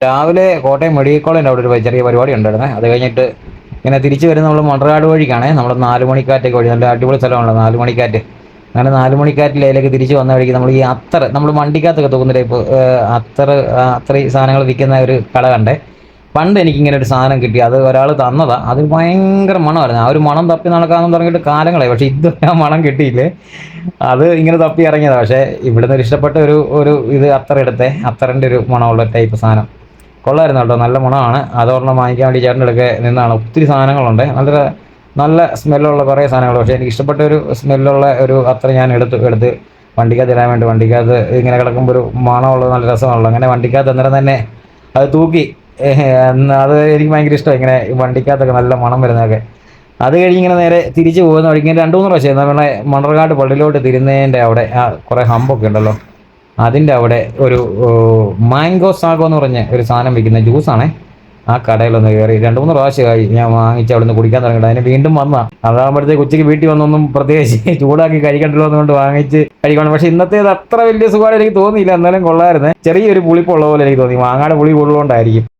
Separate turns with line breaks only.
രാവിലെ കോട്ടയം മെഡിക്കൽ കോളേജിൻ്റെ അവിടെ ഒരു ചെറിയ പരിപാടി ഉണ്ടായിരുന്നേ. അത് കഴിഞ്ഞിട്ട് ഇങ്ങനെ തിരിച്ചു വരുന്ന നമ്മൾ മൺട്രാട് വഴിക്കാണ്. നമ്മുടെ 4 മണിക്കാറ്റൊക്കെ വഴി നല്ല അടിപൊളി സ്ഥലമാണല്ലോ 4 മണിക്കാറ്റ്. അങ്ങനെ 4 മണിക്കാറ്റിലേക്ക് തിരിച്ചു വന്ന വഴിക്ക് നമ്മൾ ഈ അത്തർ നമ്മൾ വണ്ടിക്കകത്തൊക്കെ തൂക്കുന്ന ടൈപ്പ് അത്തർ അത്രയും സാധനങ്ങൾ വിൽക്കുന്ന ഒരു കട കണ്ടേ. പണ്ട് എനിക്കിങ്ങനെ ഒരു സാധനം കിട്ടി. അത് ഒരാൾ തന്നതാ. അത് ഭയങ്കര മണമായിരുന്നു. ആ ഒരു മണം തപ്പി നടക്കാമെന്ന് തുടങ്ങിയിട്ട് കാലങ്ങളായി. പക്ഷേ ഇതുവരെ ആ മണം കിട്ടിയില്ലേ. അത് ഇങ്ങനെ തപ്പി ഇറങ്ങിയതാണ്. പക്ഷേ ഇവിടുന്ന് ഒരു ഇഷ്ടപ്പെട്ട ഒരു ഇത് അത്തർ എടുത്തേ. അത്തറിൻ്റെ ഒരു മണമുള്ള ടൈപ്പ് സാധനം കൊള്ളായിരുന്നു കേട്ടോ. നല്ല മണമാണ്. അതൊരെണ്ണം വാങ്ങിക്കാൻ വേണ്ടി ചേട്ടൻ്റെ അടുക്കെ നിന്നാണ്. ഒത്തിരി സാധനങ്ങളുണ്ട്. നല്ല നല്ല സ്മെല്ലുള്ള കുറേ സാധനങ്ങൾ. പക്ഷേ എനിക്ക് ഇഷ്ടപ്പെട്ട ഒരു സ്മെല്ലുള്ള ഒരു അത്ര ഞാൻ എടുത്ത് വണ്ടിക്കകത്ത് ഇടാൻ വേണ്ടി വണ്ടിക്കകത്ത് ഇങ്ങനെ കിടക്കുമ്പോൾ ഒരു മണമുള്ളത് നല്ല രസമാണല്ലോ. അങ്ങനെ വണ്ടിക്കകത്ത് അന്നേരം തന്നെ അത് തൂക്കി. അത് എനിക്ക് ഭയങ്കര ഇഷ്ടമാണ് ഇങ്ങനെ വണ്ടിക്കകത്തൊക്കെ നല്ല മണം വരുന്നതൊക്കെ. അത് കഴിഞ്ഞ് ഇങ്ങനെ നേരെ തിരിച്ച് പോകുന്ന വഴിക്ക് ഇങ്ങനെ 2-3 പ്രാവശ്യം നമ്മളെ മണർകാട് പള്ളിയിലോട്ട് തിരുന്നതിൻ്റെ അവിടെ കുറേ ഹമ്പൊക്കെ ഉണ്ടല്ലോ. അതിൻ്റെ അവിടെ ഒരു മാംഗോ സാഗോ എന്ന് പറഞ്ഞ ഒരു സാധനം വിൽക്കുന്ന ജ്യൂസാണേ. ആ കടയിലൊന്ന് കയറി 2-3 പ്രാവശ്യമായി ഞാൻ വാങ്ങിച്ച് അവിടെ നിന്ന് കുടിക്കാൻ തുടങ്ങിയിട്ട്. അതിന് വീണ്ടും വന്നാ. അതാകുമ്പോഴത്തേക്ക് ഉച്ചയ്ക്ക് വീട്ടിൽ വന്നൊന്നും പ്രത്യേകിച്ച് ചൂടാക്കി കഴിക്കണ്ടല്ലോ എന്നുകൊണ്ട് വാങ്ങിച്ച് കഴിക്കണം. പക്ഷേ ഇന്നത്തേത് അത്ര വലിയ സുഖമായിട്ട് എനിക്ക് തോന്നിയില്ല. എന്നാലും കൊള്ളായിരുന്നു. ചെറിയൊരു പുളിപ്പുള്ള പോലെ എനിക്ക് തോന്നി. മാങ്ങാട് പുളി കൂടുതലുകൊണ്ടായിരിക്കും.